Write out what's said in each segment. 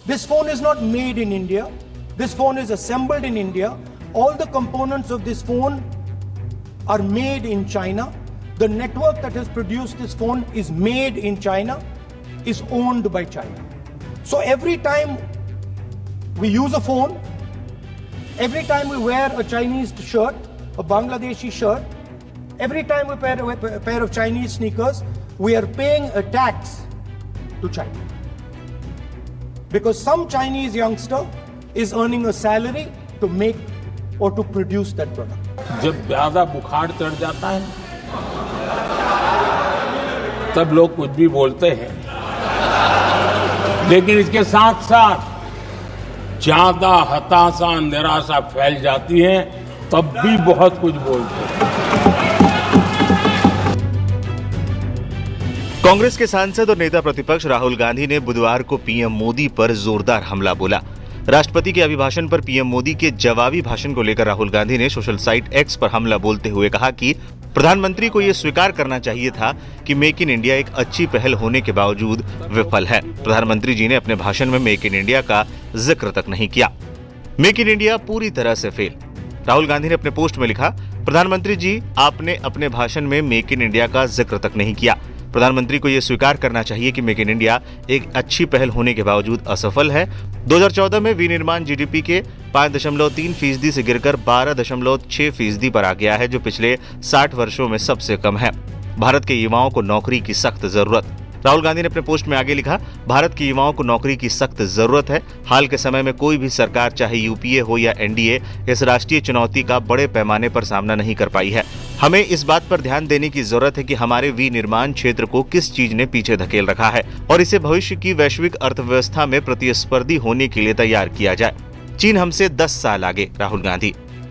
This phone is not made in India. This phone is assembled in India. All the components of this phone are made in China. The network that has produced this phone is made in China, is owned by China. So every time we use a phone, every time we wear a Chinese shirt, a Bangladeshi shirt, every time we wear a pair of Chinese sneakers, we are paying a tax to China. Because some Chinese youngster is earning a salary to make or to produce that product. जब ज्यादा बुखार चढ़ जाता है तब लोग कुछ भी बोलते हैं, लेकिन इसके साथ साथ ज्यादा हताशा निराशा फैल जाती है तब भी बहुत कुछ बोलते हैं। कांग्रेस के सांसद और नेता प्रतिपक्ष राहुल गांधी ने बुधवार को पीएम मोदी पर जोरदार हमला बोला। राष्ट्रपति के अभिभाषण पर पीएम मोदी के जवाबी भाषण को लेकर राहुल गांधी ने सोशल साइट एक्स पर हमला बोलते हुए कहा कि प्रधानमंत्री को यह स्वीकार करना चाहिए था कि मेक इन इंडिया एक अच्छी पहल होने के बावजूद विफल है। प्रधानमंत्री जी ने अपने भाषण में मेक इन इंडिया का जिक्र तक नहीं किया। मेक इन इंडिया पूरी तरह से फेल। राहुल गांधी ने अपने पोस्ट में लिखा, प्रधानमंत्री जी आपने अपने भाषण में मेक इन इंडिया का जिक्र तक नहीं किया। प्रधानमंत्री को यह स्वीकार करना चाहिए कि मेक इन इंडिया एक अच्छी पहल होने के बावजूद असफल है। 2014 में विनिर्माण जीडीपी के 5.3% से गिरकर 12.6% पर आ गया है, जो पिछले 60 वर्षों में सबसे कम है। भारत के युवाओं को नौकरी की सख्त जरूरत। राहुल गांधी ने अपने पोस्ट में आगे लिखा, भारत के युवाओं को नौकरी की सख्त जरूरत है। हाल के समय में कोई भी सरकार, चाहे यूपीए हो या एनडीए, इस राष्ट्रीय चुनौती का बड़े पैमाने पर सामना नहीं कर पाई है। हमें इस बात पर ध्यान देने की जरूरत है कि हमारे विनिर्माण क्षेत्र को किस चीज ने पीछे धकेल रखा है और इसे भविष्य की वैश्विक अर्थव्यवस्था में प्रतिस्पर्धी होने के लिए तैयार किया जाए। चीन हमसे 10 साल आगे।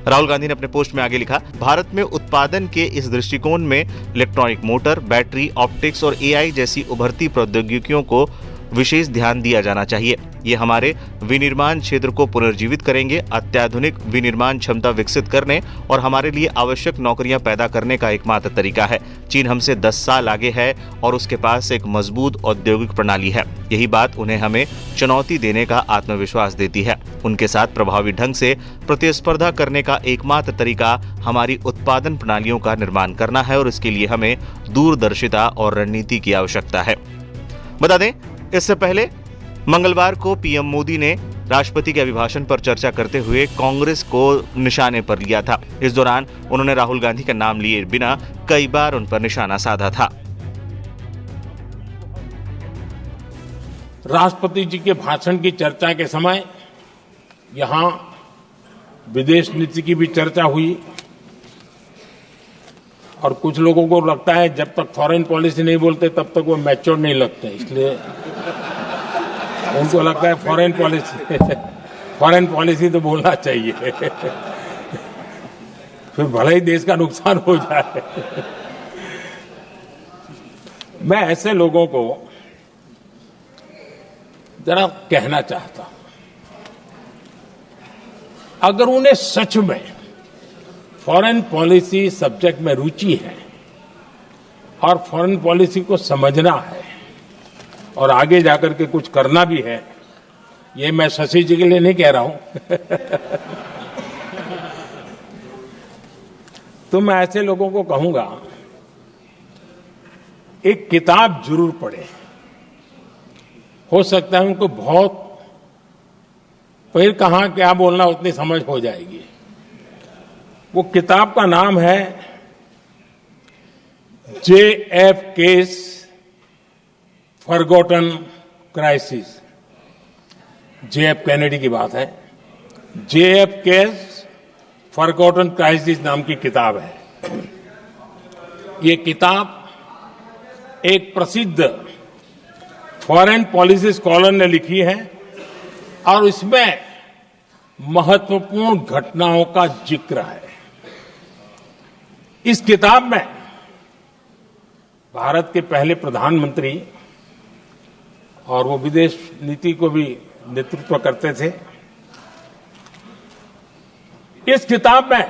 राहुल गांधी ने अपने पोस्ट में आगे लिखा, भारत में उत्पादन के इस दृष्टिकोण में इलेक्ट्रॉनिक मोटर, बैटरी, ऑप्टिक्स और एआई जैसी उभरती प्रौद्योगिकियों को विशेष ध्यान दिया जाना चाहिए। ये हमारे विनिर्माण क्षेत्र को पुनर्जीवित करेंगे, अत्याधुनिक विनिर्माण क्षमता विकसित करने और हमारे लिए आवश्यक नौकरियां पैदा करने का एकमात्र तरीका है। चीन हमसे 10 साल आगे है और उसके पास एक मजबूत औद्योगिक प्रणाली है। यही बात उन्हें हमें चुनौती देने का आत्मविश्वास देती है। उनके साथ प्रभावी ढंग से प्रतिस्पर्धा करने का एकमात्र तरीका हमारी उत्पादन प्रणालियों का निर्माण करना है और इसके लिए हमें दूरदर्शिता और रणनीति की आवश्यकता है। बता दें, इससे पहले मंगलवार को पीएम मोदी ने राष्ट्रपति के अभिभाषण पर चर्चा करते हुए कांग्रेस को निशाने पर लिया था। इस दौरान उन्होंने राहुल गांधी का नाम लिए बिना कई बार उन पर निशाना साधा था। राष्ट्रपति जी के भाषण की चर्चा के समय यहां विदेश नीति की भी चर्चा हुई और कुछ लोगों को लगता है जब तक फॉरेन पॉलिसी नहीं बोलते तब तक वो मैच्योर नहीं लगते, इसलिए उनको लगता है फॉरेन पॉलिसी तो बोलना चाहिए फिर भले ही देश का नुकसान हो जाए। मैं ऐसे लोगों को जरा कहना चाहता हूं, अगर उन्हें सच में फॉरेन पॉलिसी सब्जेक्ट में रुचि है और फॉरेन पॉलिसी को समझना है और आगे जाकर के कुछ करना भी है, ये मैं शशि जी के लिए नहीं कह रहा हूं तो मैं ऐसे लोगों को कहूंगा, एक किताब जरूर पढ़ें। हो सकता है उनको बहुत फिर कहां क्या बोलना उतनी समझ हो जाएगी। वो किताब का नाम है JFK's forgotten crisis. JF Kennedy की बात है। JFK's फॉरगॉटन क्राइसिस नाम की किताब है। ये किताब एक प्रसिद्ध फॉरेन पॉलिसी स्कॉलर ने लिखी है और इसमें महत्वपूर्ण घटनाओं का जिक्र है। इस किताब में भारत के पहले प्रधानमंत्री और वो विदेश नीति को भी नेतृत्व करते थे। इस किताब में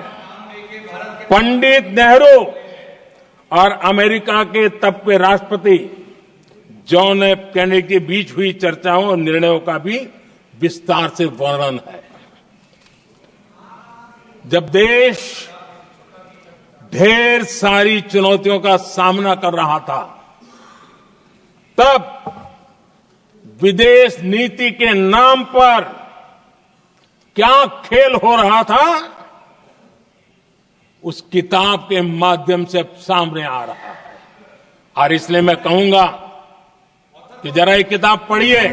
पंडित नेहरू और अमेरिका के तब के राष्ट्रपति जॉन एफ कैनेडी के बीच हुई चर्चाओं और निर्णयों का भी विस्तार से वर्णन है। जब देश ढेर सारी चुनौतियों का सामना कर रहा था, तब विदेश नीति के नाम पर क्या खेल हो रहा था, उस किताब के माध्यम से सामने आ रहा है। और इसलिए मैं कहूंगा कि जरा ये किताब पढ़िए।